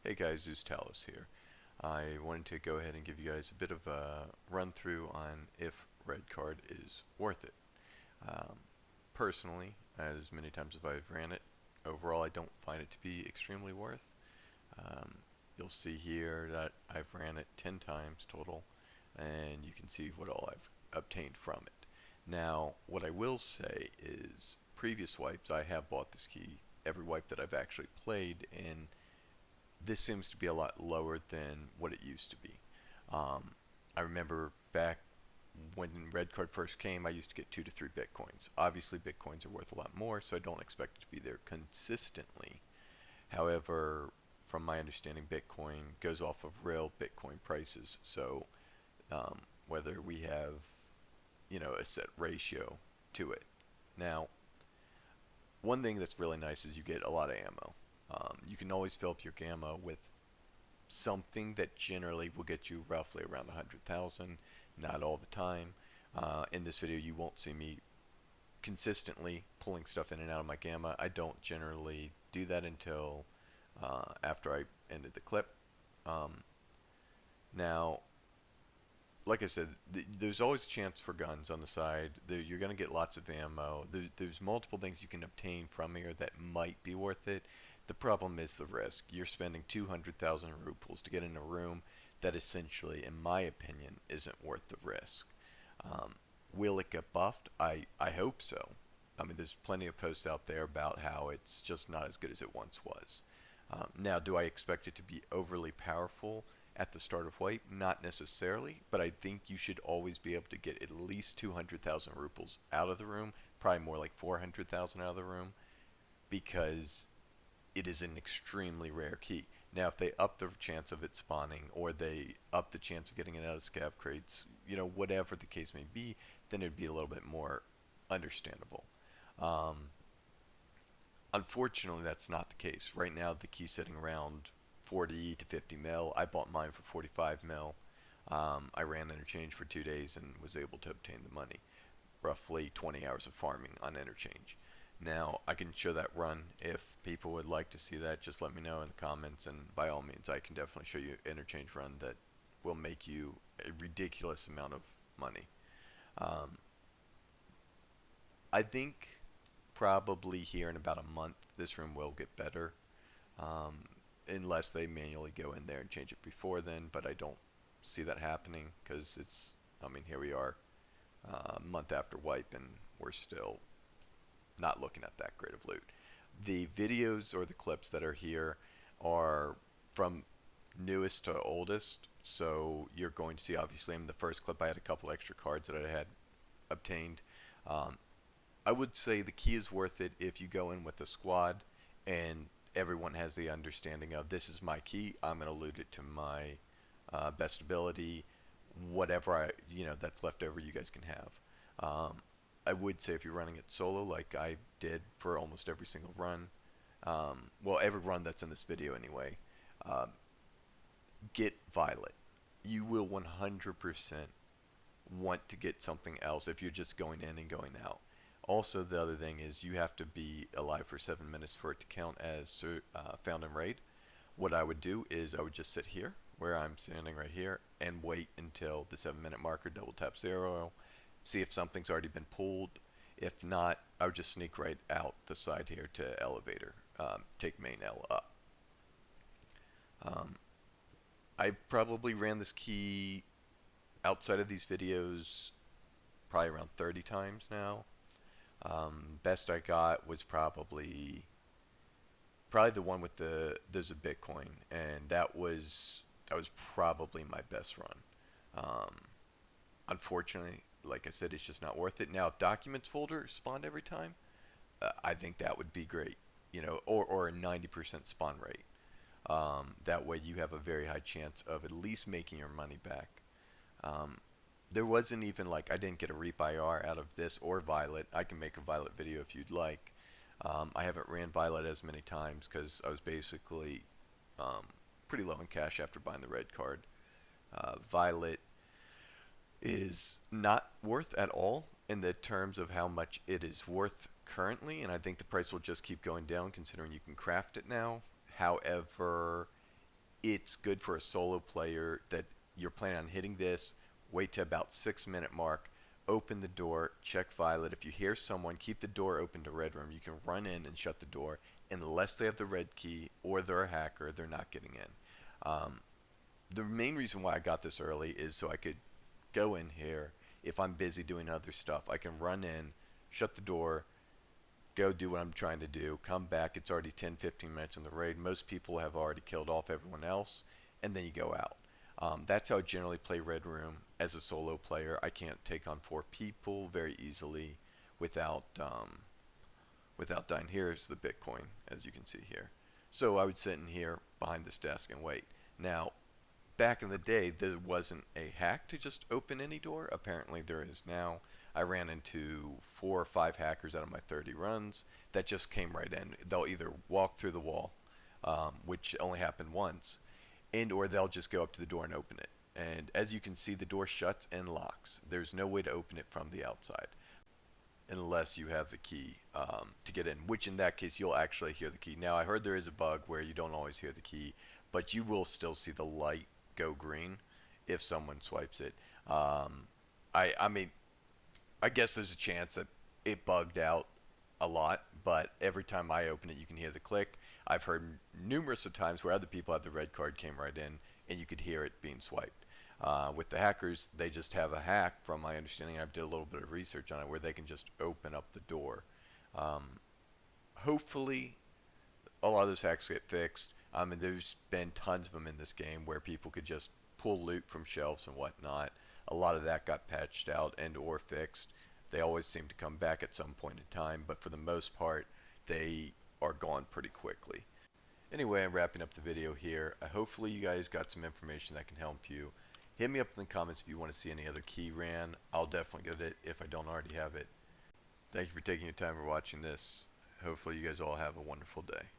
Hey guys, Zeus Talos here. I wanted to go ahead and give you guys a bit of a run through on if red card is worth it. Um, Personally, as many times as I've ran it, overall I don't find it to be extremely worth. Um, you'll see here that I've ran it 10 times total, and you can see what all I've obtained from it. Now, what I will say is previous wipes I have bought this key every wipe that I've actually played in. This seems to be a lot lower than what it used to be. I remember back when red card first came, I used to get 2 to 3 bitcoins. Obviously, bitcoins are worth a lot more, so I don't expect it to be there consistently. However, from my understanding, Bitcoin goes off of real Bitcoin prices. So um, whether we have, a set ratio to it. Now, one thing that's really nice is you get a lot of ammo. You can always fill up your ammo with something that generally will get you roughly around 100,000, not all the time. In this video, you won't see me consistently pulling stuff in and out of my gamma. I don't generally do that until after I ended the clip. Um, Now, like I said, there's always a chance for guns on the side. You're going to get lots of ammo. There's multiple things you can obtain from here that might be worth it. The problem is the risk. You're spending 200,000 rubles to get in a room that essentially, in my opinion, isn't worth the risk. Um, will it get buffed? I hope so. I mean, there's plenty of posts out there about how it's just not as good as it once was. Now, do I expect it to be overly powerful at the start of wipe? Not necessarily, but I think you should always be able to get at least 200,000 rubles out of the room, probably more like 400,000 out of the room, because it is an extremely rare key. Now, if they up the chance of it spawning, or they up the chance of getting it out of scav crates, whatever the case may be, then it'd be a little bit more understandable. Um, Unfortunately, that's not the case. Right now, the key's sitting around 40 to 50 mil. I bought mine for 45 mil. I ran Interchange for 2 days and was able to obtain the money. Roughly 20 hours of farming on Interchange. Now, I can show that run. If people would like to see that, just let me know in the comments, and by all means, I can definitely show you an Interchange run that will make you a ridiculous amount of money. Um, I think probably here in about a month, this room will get better. Um, Unless they manually go in there and change it before then, but I don't see that happening because here we are, a month after wipe, and we're still not looking at that great of loot. The videos or the clips that are here are from newest to oldest, so you're going to see, obviously, in the first clip I had a couple extra cards that I had obtained. Um, I would say the key is worth it if you go in with a squad and everyone has the understanding of, this is my key, I'm going to loot it to my best ability. Whatever that's left over, you guys can have. I would say if you're running it solo, like I did for almost every single run, well, every run that's in this video anyway, um, get Violet. You will 100% want to get something else if you're just going in and going out. Also, the other thing is you have to be alive for 7 minutes for it to count as found in raid. What I would do is I would just sit here, where I'm standing right here, and wait until the 7-minute marker, double tap 0, see if something's already been pulled. If not, I would just sneak right out the side here to elevator, take main L up. Um, I probably ran this key outside of these videos probably around 30 times now. Best I got was probably the one with there's a Bitcoin, and that was probably my best run. Um, Unfortunately, like I said, it's just not worth it. Now, if documents folder spawned every time, I think that would be great. Or a 90% spawn rate. That way, you have a very high chance of at least making your money back. Um, there wasn't even, like, I didn't get a Reap IR out of this or Violet. I can make a Violet video if you'd like. I haven't ran Violet as many times because I was basically pretty low in cash after buying the red card. Violet is not worth at all in the terms of how much it is worth currently, and I think the price will just keep going down considering you can craft it now. However, it's good for a solo player that you're planning on hitting this, wait to about 6 minute mark, open the door, check violet. If you hear someone, keep the door open to red room. You can run in and shut the door. Unless they have the red key or they're a hacker, they're not getting in. The main reason why I got this early is so I could go in here. If I'm busy doing other stuff, I can run in, shut the door, go do what I'm trying to do, come back. It's already 10-15 minutes in the raid. Most people have already killed off everyone else, and then you go out. That's how I generally play Red Room as a solo player. I can't take on 4 people very easily without dying. Here's the Bitcoin, as you can see here. So I would sit in here behind this desk and wait. Now, back in the day, there wasn't a hack to just open any door. Apparently there is now. I ran into 4 or 5 hackers out of my 30 runs that just came right in. They'll either walk through the wall, which only happened once, and or they'll just go up to the door and open it. And as you can see, the door shuts and locks. There's no way to open it from the outside unless you have the key to get in, which in that case you'll actually hear the key. Now I heard there is a bug where you don't always hear the key, but you will still see the light go green if someone swipes it. I mean, I guess there's a chance that it bugged out a lot, but every time I open it, you can hear the click. I've heard numerous of times where other people had the red card came right in, and you could hear it being swiped. With the hackers, they just have a hack, from my understanding. I did a little bit of research on it, where they can just open up the door. Hopefully, a lot of those hacks get fixed. And there's been tons of them in this game where people could just pull loot from shelves and whatnot. A lot of that got patched out and or fixed. They always seem to come back at some point in time, but for the most part, they are gone pretty quickly. Anyway, I'm wrapping up the video here. Hopefully you guys got some information that can help you. Hit me up in the comments if you want to see any other key ran. I'll definitely get it if I don't already have it. Thank you for taking your time for watching this. Hopefully you guys all have a wonderful day.